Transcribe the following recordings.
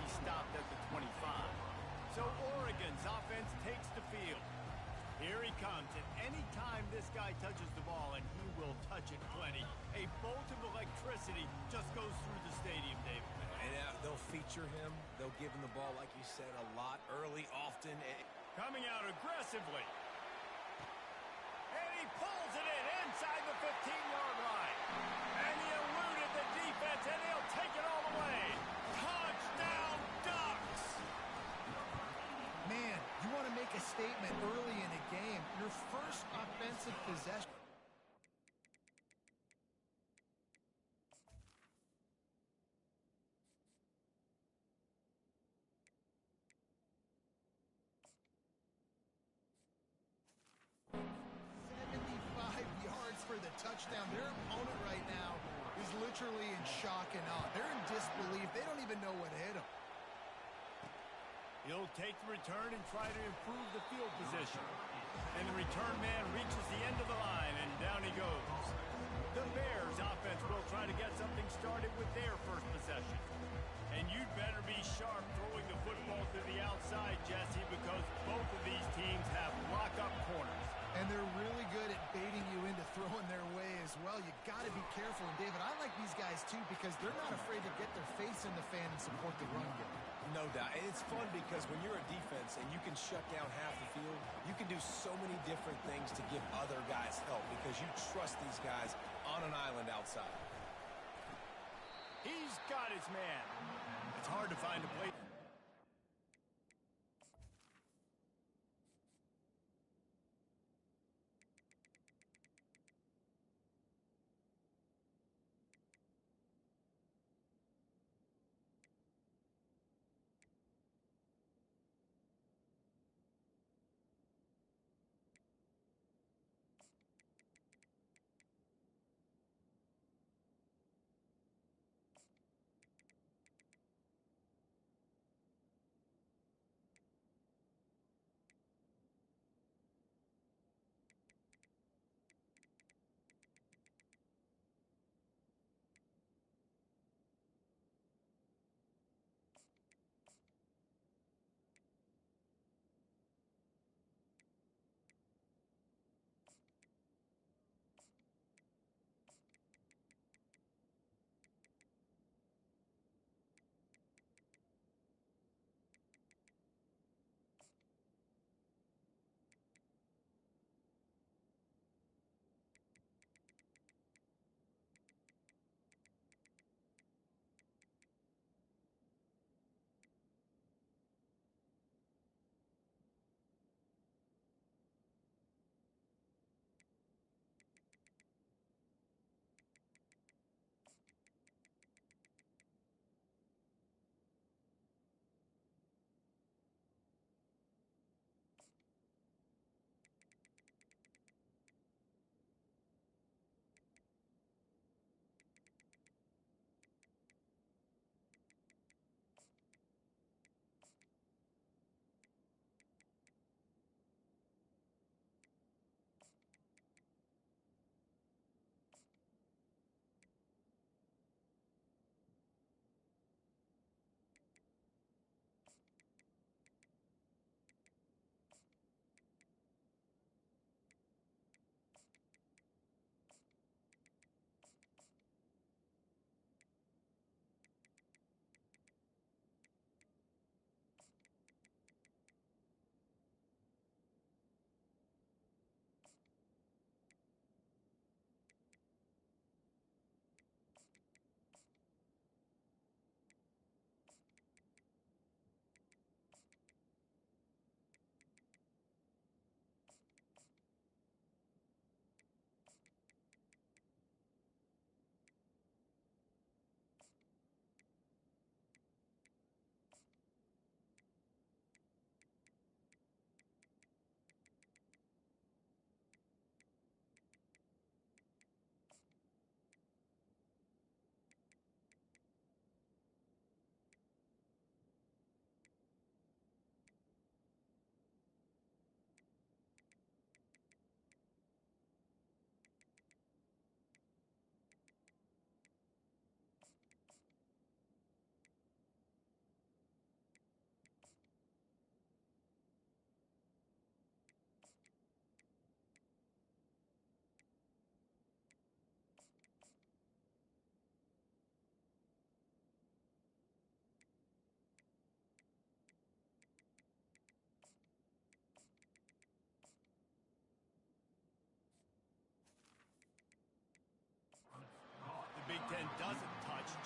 he stopped at the 25. So Oregon's offense takes the field. Here he comes, and any time this guy touches the ball, and he will touch it plenty, a bolt of electricity just goes through the stadium, David. And they'll feature him. They'll give him the ball, like you said, a lot, early, often. Coming out aggressively. And he pulls it in inside the 15-yard line. And he eluded the defense, and he'll take it all the way. Touchdown, Ducks! Man, you want to make a statement early in a game. Your first offensive possession. Yards for the touchdown. Their opponent right now is literally in shock and awe. They're in disbelief. They don't even know what hit them. He'll take the return and try to improve the field position. And the return man reaches the end of the line, and down he goes. The Bears offense will try to get something started with their first possession. And you'd better be sharp throwing the football to the outside, Jesse, because both of these teams have lock-up corners. And they're really good at baiting you into throwing their way as well. You got to be careful. And, David, I like these guys, too, because they're not afraid to get their face in the fan and support the run game. No doubt. And it's fun because when you're a defense and you can shut down half the field, you can do so many different things to give other guys help because you trust these guys on an island outside. He's got his man. It's hard to find a play.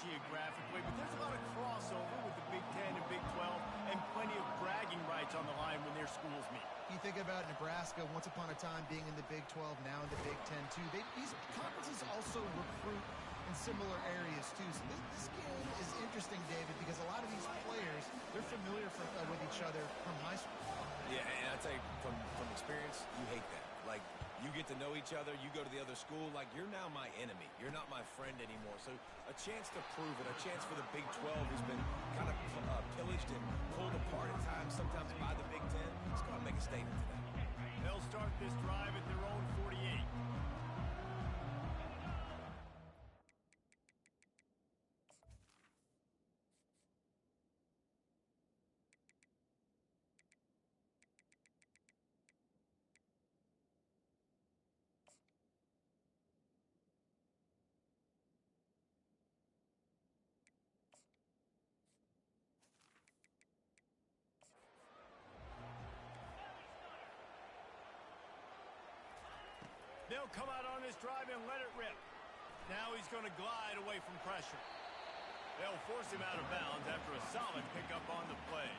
geographically, but there's a lot of crossover with the Big Ten and Big 12 and plenty of bragging rights on the line when their schools meet. You think about Nebraska, once upon a time being in the Big 12, now in the Big 10 too. These conferences also recruit in similar areas too. So this game is interesting, David, because a lot of these players, they're familiar with each other from high school. Yeah, and I tell you, from experience, you hate that. Like, you get to know each other, you go to the other school, like, you're now my enemy. You're not my friend anymore. So a chance to prove it, a chance for the Big 12, who's been kind of pillaged and pulled apart at times, sometimes by the Big 10. Let's go and make a statement today. They'll start this drive at their own 48. They'll come out on this drive and let it rip. Now he's going to glide away from pressure. They'll force him out of bounds after a solid pickup on the play.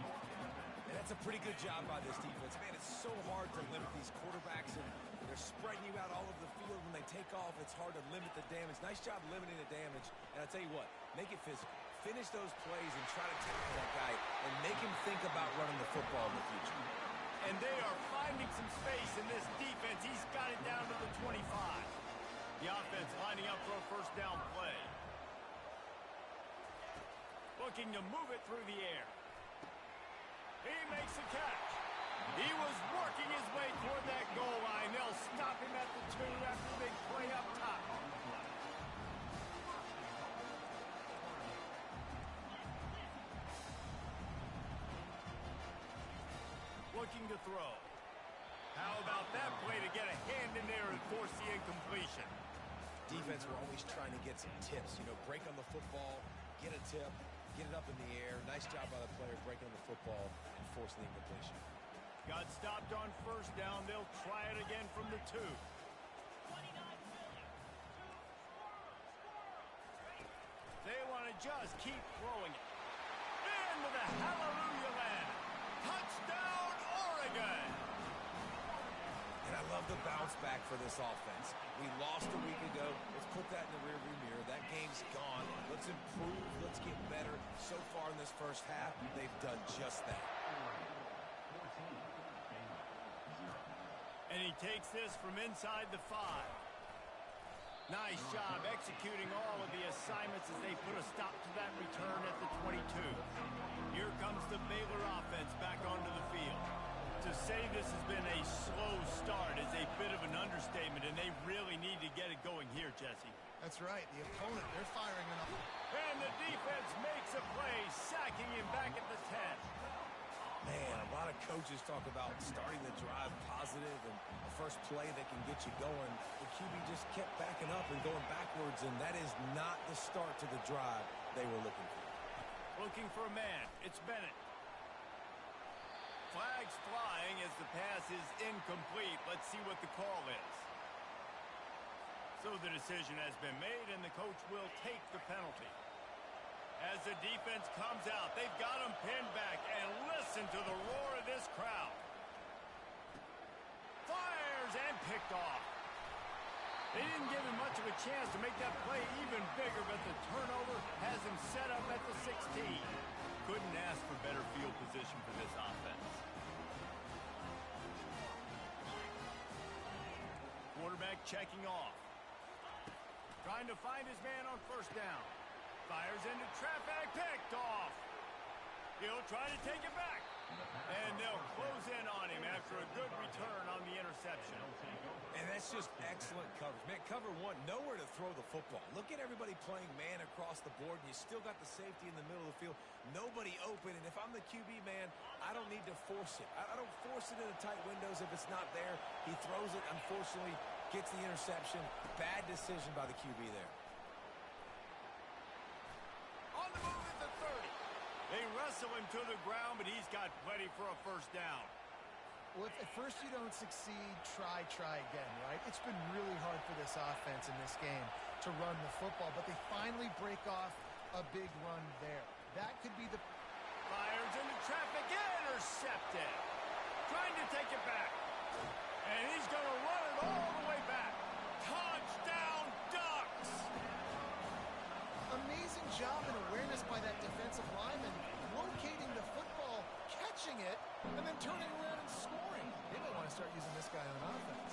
And that's a pretty good job by this defense. Man, it's so hard to limit these quarterbacks, and they're spreading you out all over the field. When they take off, it's hard to limit the damage. Nice job limiting the damage. And I tell you what, make it physical. Finish those plays and try to tackle that guy and make him think about running the football in the future. And they are finding some space in this defense. He's got it down to the 25. The offense lining up for a first down play. Looking to move it through the air. He makes the catch. He was working his way toward that goal line. They'll stop him at the 2 after the big play up top. Looking to throw. How about that play to get a hand in there and force the incompletion? Defense were always trying to get some tips. You know, break on the football, get a tip, get it up in the air. Nice job by the player breaking on the football and forcing the incompletion. Got stopped on first down. They'll try it again from the 2. They want to just keep throwing it. Into the hallelujah land. Touchdown, Oregon! And I love the bounce back for this offense. We lost a week ago. Let's put that in the rearview mirror. That game's gone. Let's improve. Let's get better. So far in this first half, they've done just that. And he takes this from inside the 5. Nice job executing all of the assignments as they put a stop to that return at the 22. Here comes the Baylor offense back onto the field. To say this has been a slow start is a bit of an understatement, and they really need to get it going here, Jesse. That's right. The opponent, they're firing enough. And the defense makes a play, sacking him back at the 10. Man, a lot of coaches talk about starting the drive positive and the first play that can get you going. The QB just kept backing up and going backwards, and that is not the start to the drive they were looking for. Looking for a man. It's Bennett. Flags flying as the pass is incomplete. Let's see what the call is. So the decision has been made, and the coach will take the penalty. As the defense comes out, they've got him pinned back, and listen to the roar of this crowd. Fires and picked off. They didn't give him much of a chance to make that play even bigger, but the turnover has him set up at the 16. Couldn't ask for better field position for this offense. Quarterback checking off. Trying to find his man on first down. Fires into traffic, picked off. He'll try to take it back. And they'll close in on him after a good return on the interception. And that's just excellent coverage. Man, cover 1, nowhere to throw the football. Look at everybody playing man across the board, and you still got the safety in the middle of the field. Nobody open, and if I'm the QB, man, I don't need to force it. I don't force it into tight windows if it's not there. He throws it, unfortunately, gets the interception. Bad decision by the QB there. On the move at the 30. They wrestle him to the ground, but he's got plenty for a first down. Well, if at first you don't succeed, try again, right? It's been really hard for this offense in this game to run the football, but they finally break off a big run there. That could be the... Fires into traffic, intercepted. Trying to take it back. And he's going to run it all the way back. Touchdown, Ducks! Amazing job and awareness by that defensive lineman, locating the football, catching it, and then turning around and scoring. They might want to start using this guy on offense.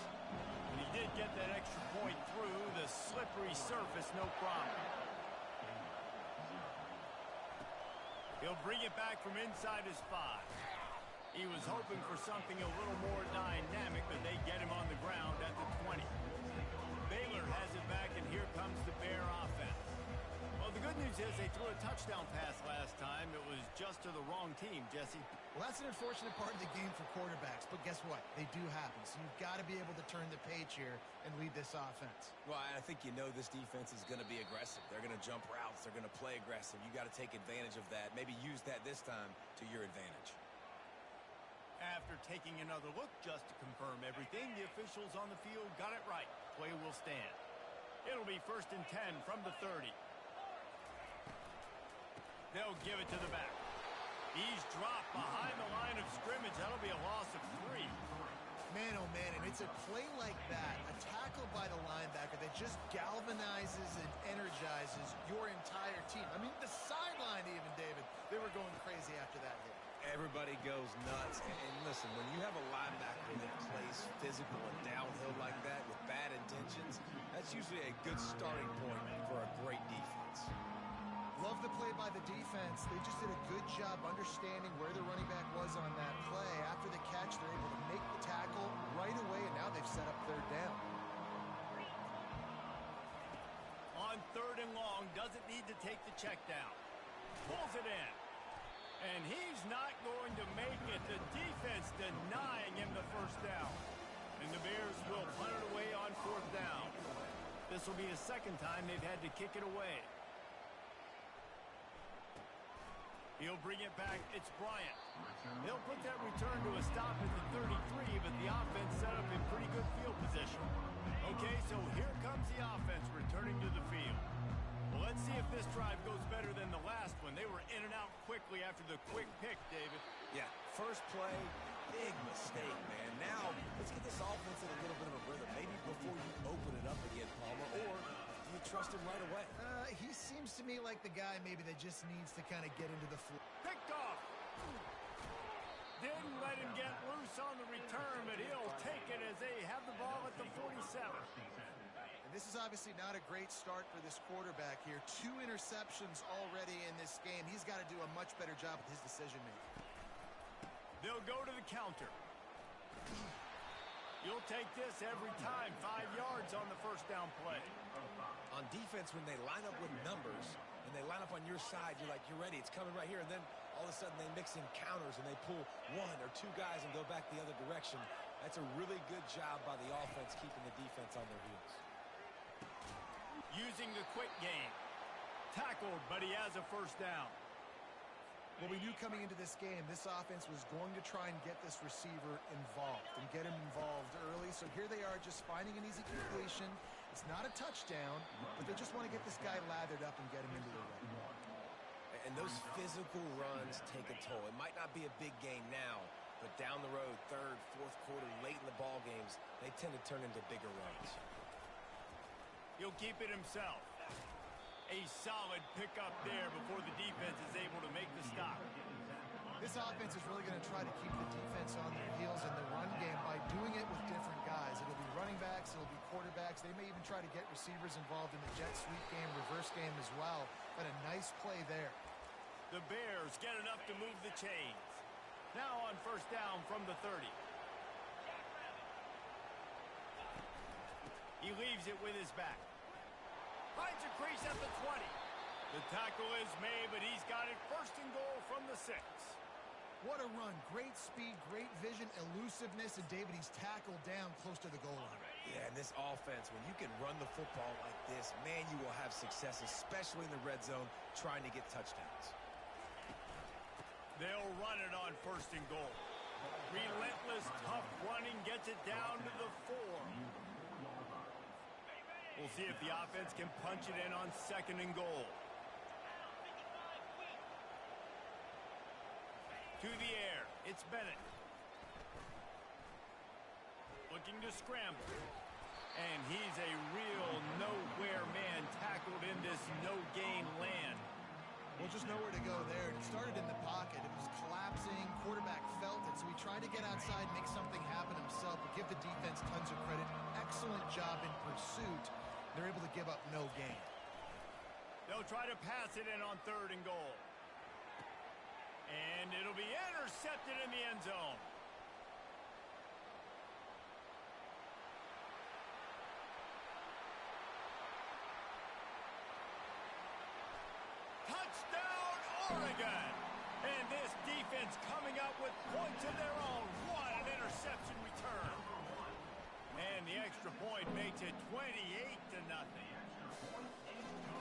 And he did get that extra point through the slippery surface, no problem. He'll bring it back from inside his 5. He was hoping for something a little more dynamic, but they get him on the ground at the 20. Baylor has it back, and here comes the Bear offense. Well, the good news is they threw a touchdown pass last time. It was just to the wrong team, Jesse. Well, that's an unfortunate part of the game for quarterbacks, but guess what? They do happen, so you've got to be able to turn the page here and lead this offense. Well, I think you know this defense is going to be aggressive. They're going to jump routes. They're going to play aggressive. You got to take advantage of that. Maybe use that this time to your advantage. After taking another look just to confirm everything, the officials on the field got it right. Play will stand. It'll be 1st and 10 from the 30. They'll give it to the back. He's dropped behind the line of scrimmage. That'll be a loss of 3. Man, oh man, and it's a play like that, a tackle by the linebacker that just galvanizes and energizes your entire team. I mean, the sideline even, David, they were going crazy after that hit. Everybody goes nuts. And listen, when you have a linebacker that plays physical and downhill like that with bad intentions, that's usually a good starting point for a great defense. Love the play by the defense. They just did a good job understanding where the running back was on that play. After the catch, they're able to make the tackle right away, and now they've set up 3rd down. On 3rd and long, doesn't need to take the check down. Pulls it in. And he's not going to make it. The defense denying him the 1st down. And the Bears will punt it away on 4th down. This will be the 2nd time they've had to kick it away. He'll bring it back. It's Bryant. They'll put that return to a stop at the 33, but the offense set up in pretty good field position. Okay, so here comes the offense returning to the field. Well, let's see if this drive goes better than the last one. They were in and out quickly after the quick pick, David. Yeah, first play, big mistake, man. Now, let's get this offense in a little bit of a rhythm. Maybe before you open it up again, Palmer, or do you trust him right away? He seems to me like the guy maybe that just needs to kind of get into the flow. Picked off. Didn't let him get loose on the return, but he'll take it as they have the ball at the 47. And this is obviously not a great start for this quarterback here. 2 interceptions already in this game. He's got to do a much better job with his decision-making. They'll go to the counter. You'll take this every time. 5 yards on the 1st down play. On defense, when they line up with numbers and they line up on your side, you're like, you're ready. It's coming right here. And then all of a sudden they mix in counters and they pull 1 or 2 guys and go back the other direction. That's a really good job by the offense keeping the defense on their heels. Using the quick game. Tackled, but he has a 1st down. Well, we knew coming into this game, this offense was going to try and get this receiver involved and get him involved early. So here they are just finding an easy completion. It's not a touchdown, but they just want to get this guy lathered up and get him into the run. And those physical runs take a toll. It might not be a big game now, but down the road, 3rd, 4th quarter, late in the ball games, they tend to turn into bigger runs. He'll keep it himself. A solid pickup there before the defense is able to make the stop. This offense is really going to try to keep the defense on their heels in the run game by doing it with different guys. It'll be running backs, it'll be quarterbacks. They may even try to get receivers involved in the jet sweep game, reverse game as well. But a nice play there. The Bears get enough to move the chains. Now on 1st down from the 30. He leaves it with his back. Finds a crease at the 20. The tackle is made, but he's got it 1st and goal from the 6. What a run. Great speed, great vision, elusiveness, and David, he's tackled down close to the goal line. Yeah, and this offense, when you can run the football like this, man, you will have success, especially in the red zone, trying to get touchdowns. They'll run it on 1st and goal. Relentless, tough running gets it down to the 4. We'll see if the offense can punch it in on 2nd and goal. To the air. It's Bennett. Looking to scramble. And he's a real nowhere man tackled in this no-gain land. Well, just nowhere to go there. It started in the pocket. It was collapsing. Quarterback felt it, so he tried to get outside, make something happen himself, but give the defense tons of credit. Excellent job in pursuit. They're able to give up no gain. They'll try to pass it in on 3rd and goal. And it'll be intercepted in the end zone. Touchdown, Oregon! And this defense coming up with points of their own. What an interception return. And the extra point makes it 28-0.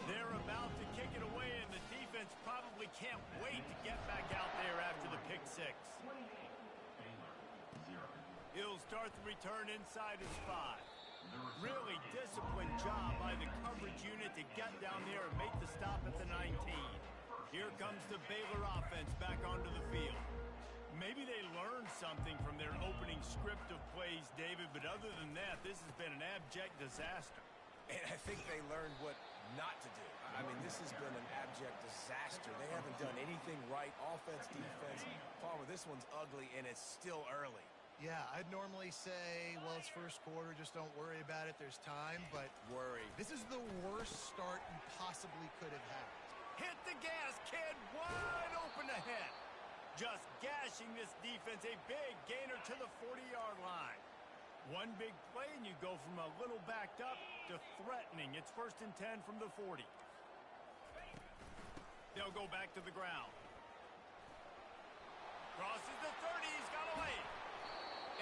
They're about to kick it away, and the defense probably can't wait to get back out there after the pick six. He'll start the return inside his 5. Really disciplined job by the coverage unit to get down there and make the stop at the 19. Here comes the Baylor offense back onto the field. Maybe they learned something from their opening script of plays, David, but other than that, this has been an abject disaster. And I think they learned what not to do. I mean, this has been an abject disaster. They haven't done anything right. Offense, defense. Palmer, this one's ugly, and it's still early. Yeah, I'd normally say, well, it's first quarter, just don't worry about it. There's time, but Worry. this is the worst start you possibly could have had. Hit the gas, kid. Wide open ahead. Just gashing this defense. A big gainer to the 40-yard line. One big play, and you go from a little backed up to threatening. It's 1st and 10 from the 40. They'll go back to the ground. Crosses the 30. He's got away.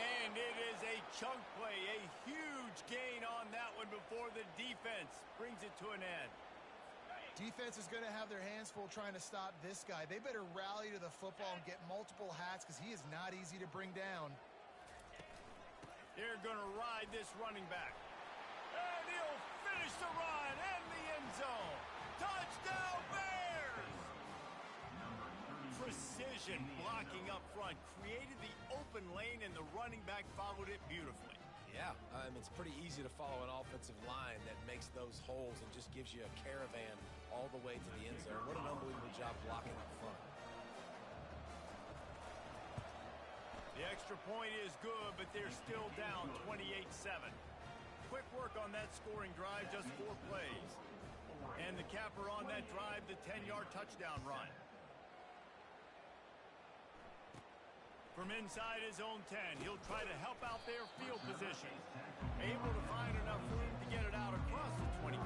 And it is a chunk play. A huge gain on that one before the defense brings it to an end. Defense is going to have their hands full trying to stop this guy. They better rally to the football and get multiple hats because he is not easy to bring down. They're going to ride this running back. And he'll finish the run and the end zone. Touchdown, Bears! Precision blocking up front created the open lane, and the running back followed it beautifully. Yeah, it's pretty easy to follow an offensive line that makes those holes and just gives you a caravan all the way to the end zone. What an unbelievable job blocking up front. The extra point is good, but they're still down 28-7. Quick work on that scoring drive, just 4 plays. And the capper on that drive, the 10-yard touchdown run. From inside his own 10, he'll try to help out their field position. Able to find enough room to get it out across the 20.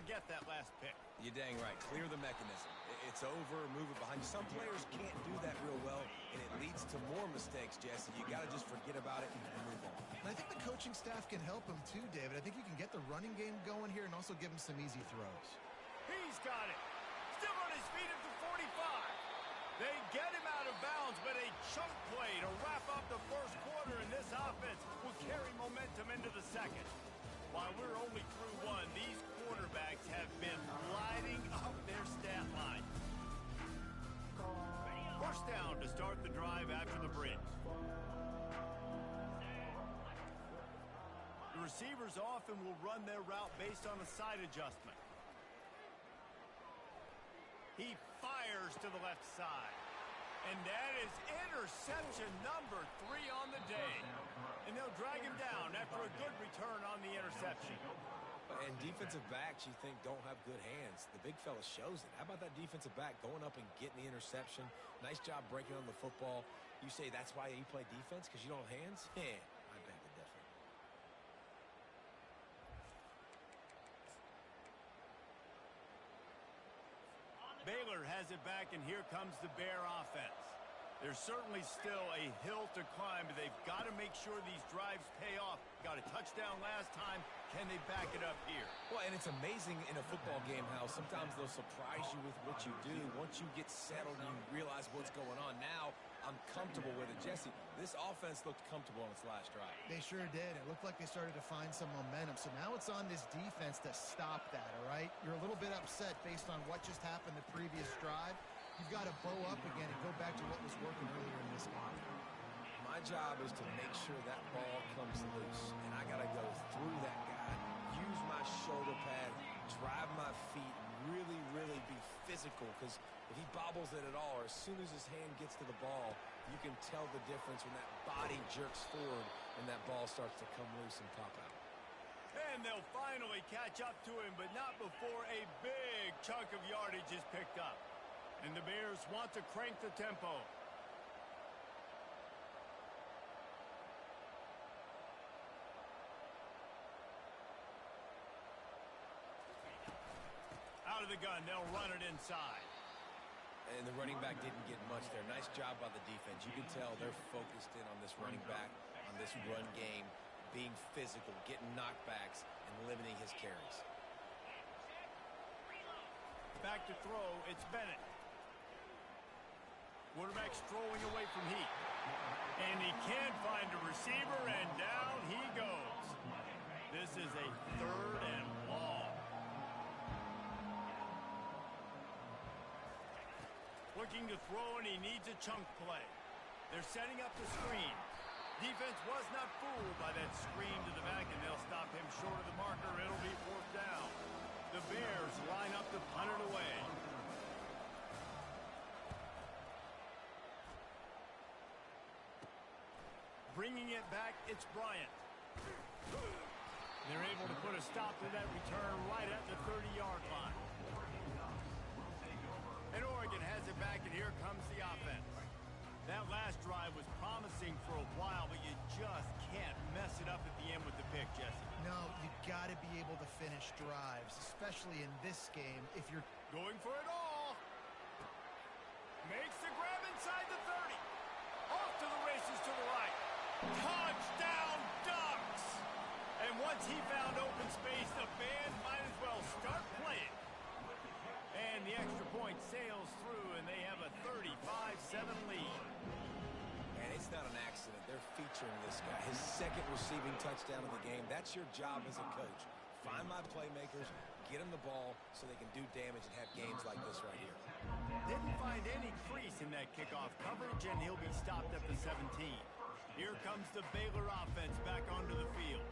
get that last pick. You're dang right. Clear the mechanism. It's over, move it behind you. Some players can't do that real well, and it leads to more mistakes, Jesse. You got to just forget about it and move on. And I think the coaching staff can help him too, David. I think you can get the running game going here and also give him some easy throws. He's got it. Still on his feet at the 45. They get him out of bounds, but a chunk play to wrap up the first quarter, and this offense will carry momentum into the second. While we're only through one, these quarterbacks have been lighting up their stat line. First down to start the drive after the bridge. The receivers often will run their route based on a side adjustment. He fires to the left side. And that is interception number 3 on the day. And they'll drag him down after a good return on the interception. And defensive backs you think don't have good hands. The big fella shows it. How about that defensive back going up and getting the interception? Nice job breaking on the football. You say that's why you play defense, because you don't have hands? Yeah, I beg to differ. Baylor has it back, and here comes the Bear offense. There's certainly still a hill to climb, but they've got to make sure these drives pay off. Got a touchdown last time. Can they back it up here? Well, and it's amazing in a football game how sometimes they'll surprise you with what you do. Once you get settled, you realize what's going on. Now, I'm comfortable with it. Jesse, this offense looked comfortable on its last drive. They sure did. It looked like they started to find some momentum. So now it's on this defense to stop that, all right? You're a little bit upset based on what just happened the previous drive. You've got to bow up again and go back to what was working earlier in this game. My job is to make sure that ball comes loose, and I got to go through that guy, use my shoulder pad, drive my feet, really, really be physical, because if he bobbles it at all, or as soon as his hand gets to the ball, you can tell the difference when that body jerks forward and that ball starts to come loose and pop out. And they'll finally catch up to him, but not before a big chunk of yardage is picked up. And the Bears want to crank the tempo. Out of the gun, they'll run it inside. And the running back didn't get much there. Nice job by the defense. You can tell they're focused in on this running back, on this run game, being physical, getting knockbacks, and limiting his carries. Back to throw, it's Bennett. Quarterback strolling away from Heat. And he can't find a receiver, and down he goes. This is a 3rd and long. Looking to throw, and he needs a chunk play. They're setting up the screen. Defense was not fooled by that screen to the back, and they'll stop him short of the marker. It'll be 4th down. The Bears line up to punt it away. Bringing it back, it's Bryant. They're able to put a stop to that return right at the 30-yard line. And Oregon has it back, and here comes the offense. That last drive was promising for a while, but you just can't mess it up at the end with the pick, Jesse. No, you got to be able to finish drives, especially in this game if you're going for it all. Makes the grab inside the 30. Off to the races to the right. Touchdown Ducks! And once he found open space, the band might as well start playing. And the extra point sails through, and they have a 35-7 lead. And it's not an accident. They're featuring this guy. His 2nd receiving touchdown of the game. That's your job as a coach. Find my playmakers, get them the ball so they can do damage and have games like this right here. Didn't find any crease in that kickoff coverage, and he'll be stopped at the 17. Here comes the Baylor offense back onto the field.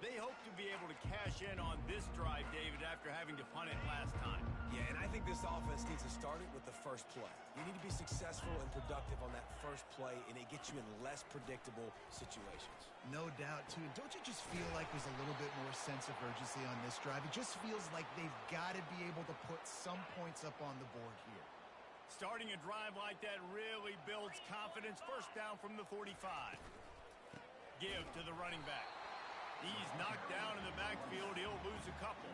They hope to be able to cash in on this drive, David, after having to punt it last time. Yeah, and I think this offense needs to start it with the first play. You need to be successful and productive on that first play, and it gets you in less predictable situations. no doubt, too. And don't you just feel like there's a little bit more sense of urgency on this drive? It just feels like they've got to be able to put some points up on the board here. Starting a drive like that really builds confidence. First down from the 45. Give to the running back. He's knocked down in the backfield. He'll lose a couple.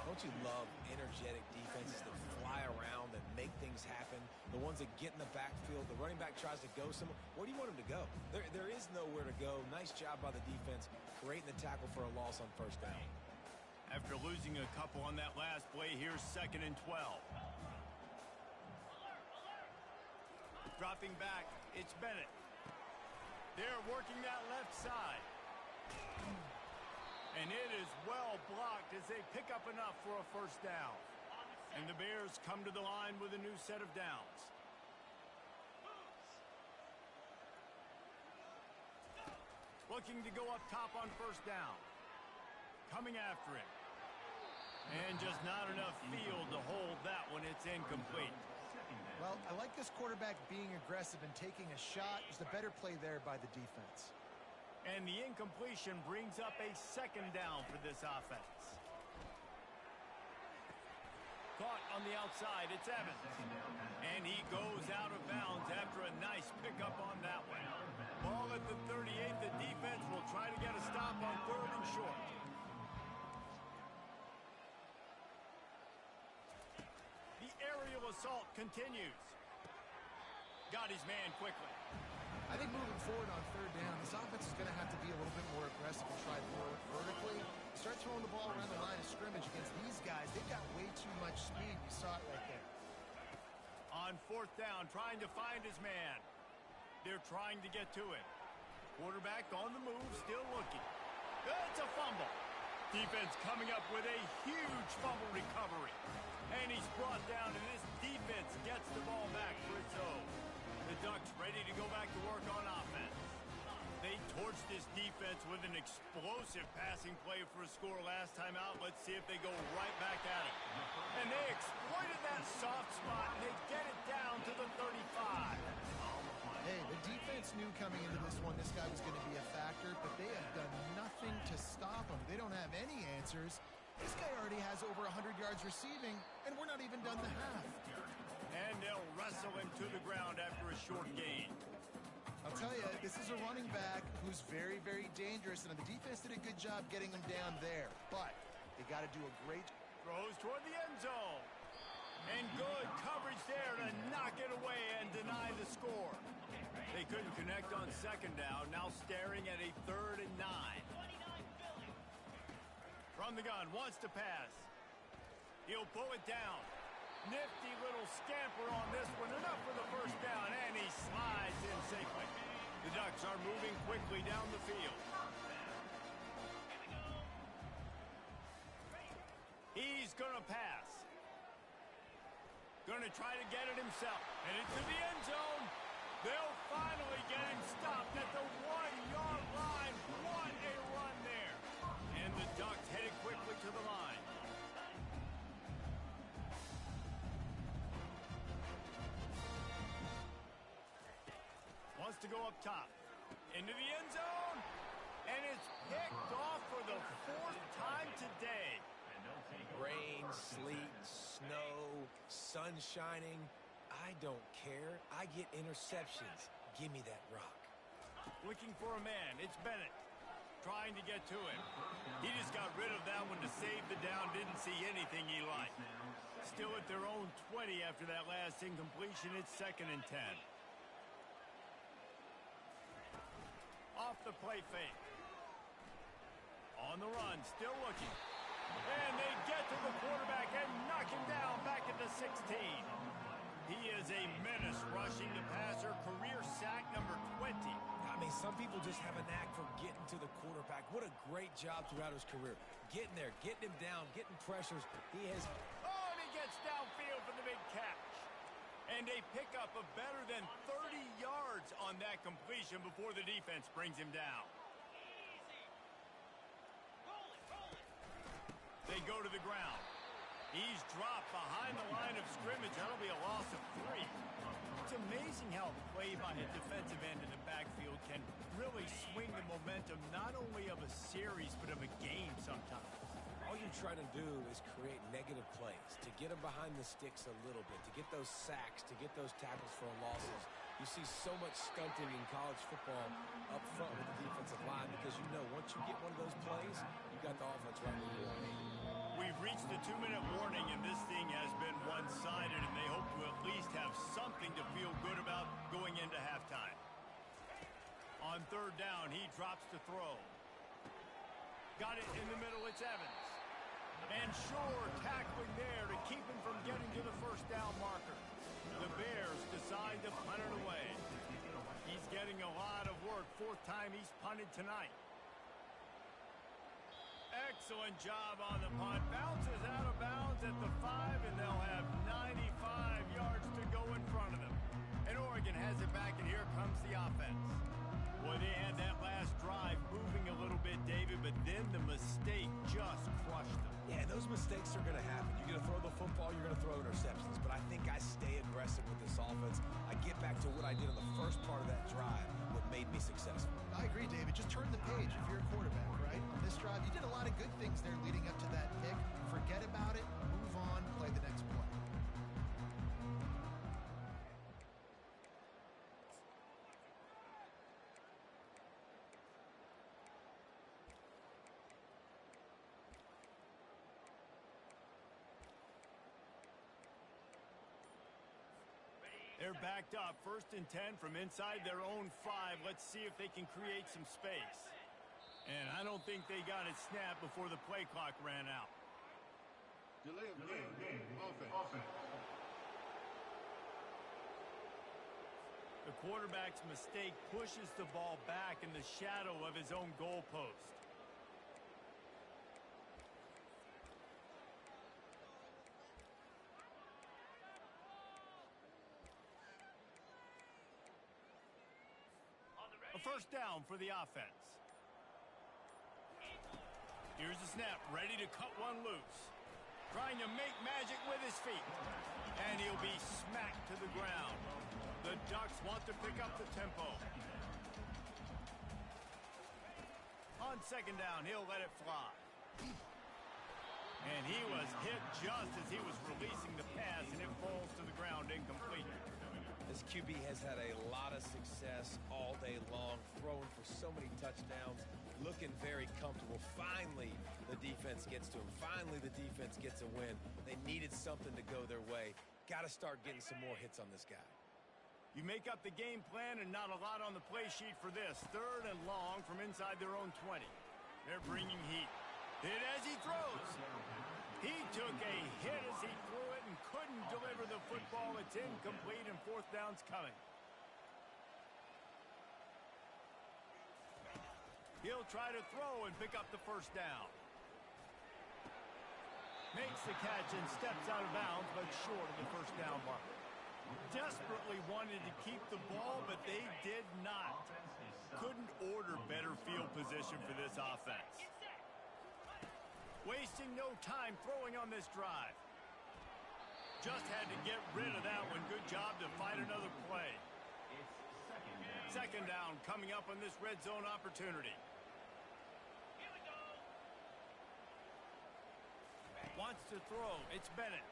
Don't you love energetic defenses that fly around, that make things happen? The ones that get in the backfield, the running back tries to go somewhere. Where do you want him to go? There is nowhere to go. Nice job by the defense, creating the tackle for a loss on first down. After losing a couple on that last play, here's 2nd and 12. Dropping back, it's Bennett. They're working that left side. And it is well blocked as they pick up enough for a first down. And the Bears come to the line with a new set of downs. Looking to go up top on first down. Coming after it. And just not enough field to hold that one. It's incomplete. Well, I like this quarterback being aggressive and taking a shot. Just a better play there by the defense. And the incompletion brings up a 2nd down for this offense. Caught on the outside, it's Evans. And he goes out of bounds after a nice pickup on that one. Ball at the 38, the defense will try to get a stop on 3rd and short. The aerial assault continues. Got his man quickly. I think moving forward on 3rd down, this offense is going to have to be a little bit more aggressive and try more vertically. Start throwing the ball around the line of scrimmage against these guys. They've got way too much speed. You saw it right there. On 4th down, trying to find his man. They're trying to get to him. Quarterback on the move, still looking. It's a fumble. Defense coming up with a huge fumble recovery. And he's brought down, and this defense gets the ball back for its own. The Ducks ready to go back to work on offense. They torched this defense with an explosive passing play for a score last time out. Let's see if they go right back at it. And they exploited that soft spot, and they get it down to the 35. Hey, the defense knew coming into this one this guy was going to be a factor, but they have done nothing to stop him. They don't have any answers. This guy already has over 100 yards receiving, and we're not even done the half. And they'll wrestle him to the ground after a short gain. I'll tell you, this is a running back who's very, very dangerous, and the defense did a good job getting him down there. But they got to do a great throws toward the end zone. And good coverage there to knock it away and deny the score. They couldn't connect on 2nd down, now staring at a 3rd and 9. From the gun, wants to pass. He'll pull it down. Nifty little scamper on this one. Enough for the first down, and he slides in safely. The Ducks are moving quickly down the field. He's going to pass. Going to try to get it himself. And into the end zone. They'll finally get him stopped at the 1-yard line. What a run there. And the Ducks headed quickly to the line. Wants to go up top. Into the end zone. And it's picked off for the 4th time today. Rain, sleet, snow, sun shining. I don't care. I get interceptions. Give me that rock. Looking for a man. It's Bennett. Trying to get to him. He just got rid of that one to save the down. Didn't see anything he liked. Still at their own 20 after that last incompletion. It's 2nd and 10. Off the play fake. On the run. Still looking. And they get to the quarterback and knock him down back at the 16. He is a menace rushing the passer. Career sack number 20. I mean, some people just have a knack for getting to the quarterback. What a great job throughout his career. Getting there, getting him down, getting pressures. He has... Oh, and he gets downfield for the big catch. And a pickup of better than 30 yards on that completion before the defense brings him down. They go to the ground. He's dropped behind the line of scrimmage. That'll be a loss of 3. It's amazing how a play by a defensive end in the backfield can really swing the momentum not only of a series but of a game sometimes. All you try to do is create negative plays, to get them behind the sticks a little bit, to get those sacks, to get those tackles for losses. You see so much stunting in college football up front with the defensive line because you know once you get one of those plays, you got the offense right where you want. We've reached the 2-minute warning, and this thing has been one-sided, and they hope to at least have something to feel good about going into halftime. On third down, he drops to throw. Got it in the middle, it's Evans. And Shore tackling there to keep him from getting to the first down marker. The Bears decide to punt it away. He's getting a lot of work. Fourth time he's punted tonight. Excellent job on the punt. Bounces out of bounds at the 5, and they'll have 95 yards to go in front of them. And Oregon has it back, and here comes the offense. Well, they had that last drive moving a little bit, David, but then the mistake just crushed them. Yeah, those mistakes are going to happen. You're going to throw the football, you're going to throw interceptions. But I think I stay aggressive with this offense. I get back to what I did on the first part of that drive, what made me successful. I agree, David. Just turn the page if you're a quarterback, right? On this drive, you did a lot of good things there leading up to that pick. Forget about it, move on, play the next play. They're backed up, 1st and 10 from inside their own 5. Let's see if they can create some space. And I don't think they got it snapped before the play clock ran out. Delay of game. Offense. The quarterback's mistake pushes the ball back in the shadow of his own goalpost. A first down for the offense. Here's the snap, ready to cut one loose. Trying to make magic with his feet. And he'll be smacked to the ground. The Ducks want to pick up the tempo. On second down, he'll let it fly. And he was hit just as he was releasing the pass, and it falls to the ground incomplete. This QB has had a lot of success all day long, throwing for so many touchdowns, looking very comfortable. Finally, the defense gets to him. Finally, the defense gets a win. They needed something to go their way. Got to start getting some more hits on this guy. You make up the game plan and not a lot on the play sheet for this. 3rd and long from inside their own 20. They're bringing heat. Hit as he throws. He took a hit as he threw it and couldn't deliver the football. It's incomplete, and 4th down's coming. He'll try to throw and pick up the first down. Makes the catch and steps out of bounds, but short of the first down marker. Desperately wanted to keep the ball, but they did not. Couldn't order better field position for this offense. Wasting no time throwing on this drive. Just had to get rid of that one. Good job to find another play. Second down coming up on this red zone opportunity. Wants to throw. It's Bennett.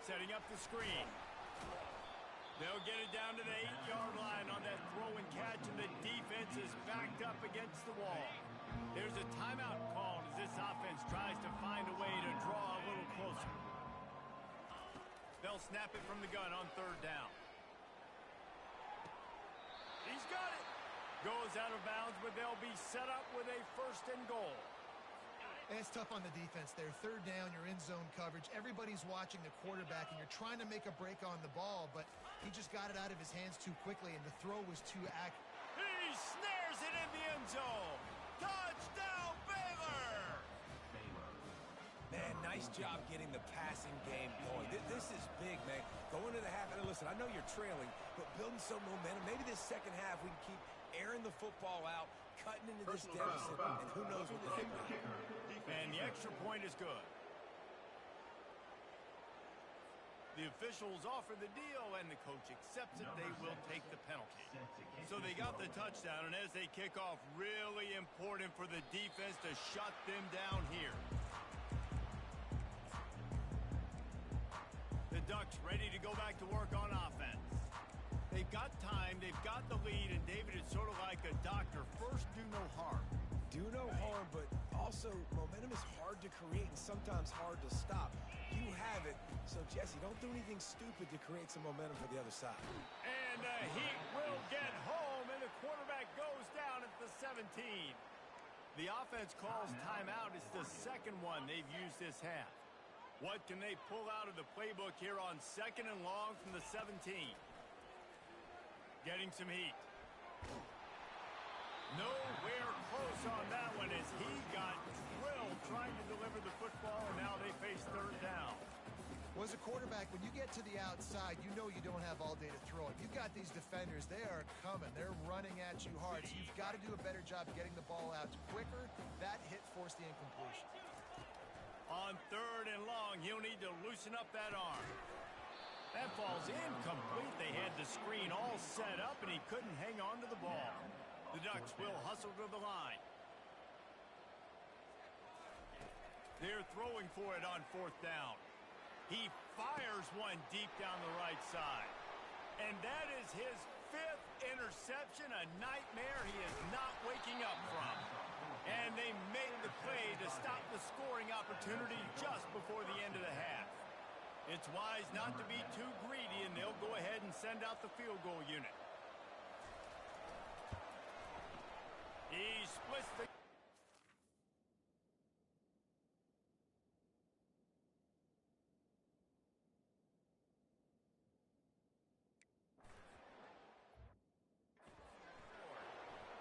Setting up the screen. They'll get it down to the 8-yard line on that throw and catch, and the defense is backed up against the wall. There's a timeout called as this offense tries to find a way to draw a little closer. They'll snap it from the gun on 3rd down. He's got it. Goes out of bounds, but they'll be set up with a 1st and goal. It's tough on the defense there. 3rd down, you're in zone coverage. Everybody's watching the quarterback, and you're trying to make a break on the ball, but he just got it out of his hands too quickly, and the throw was too accurate. He snares it in the end zone. Touchdown, Baylor! Man, nice job getting the passing game going. This is big, man. Going to the half, and listen, I know you're trailing, but building some momentum. Maybe this second half we can keep airing the football out, cutting into this deficit, and who knows what the kicker. And the extra point is good. The officials offer the deal, and the coach accepts it. They will take the penalty. So they got the touchdown, and as they kick off, really important for the defense to shut them down here. The Ducks ready to go back to work on offense. They've got time, they've got the lead, and David is sort of like a doctor. First, do no harm. do no harm, but also momentum is hard to create and sometimes hard to stop. You have it, so Jesse, don't do anything stupid to create some momentum for the other side. And the Heat will get home, and the quarterback goes down at the 17. The offense calls timeout. It's the second one they've used this half. What can they pull out of the playbook here on 2nd and long from the 17? Getting some heat. Nowhere close on that one as he got drilled trying to deliver the football, and now they face 3rd down. Well, as a quarterback, when you get to the outside, you know you don't have all day to throw it. You've got these defenders. They are coming. They're running at you hard. So you've got to do a better job getting the ball out quicker. That hit forced the incompletion. On 3rd and long, he'll need to loosen up that arm. That falls incomplete. They had the screen all set up, and he couldn't hang on to the ball. The Ducks will hustle to the line. They're throwing for it on 4th down. He fires one deep down the right side. And that is his 5th interception, a nightmare he is not waking up from. And they made the play to stop the scoring opportunity just before the end of the half. It's wise not to be too greedy, and they'll go ahead and send out the field goal unit. He splits the...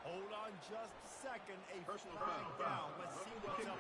Hold on just a second. A Personal flag foul. down. Let's see what's up.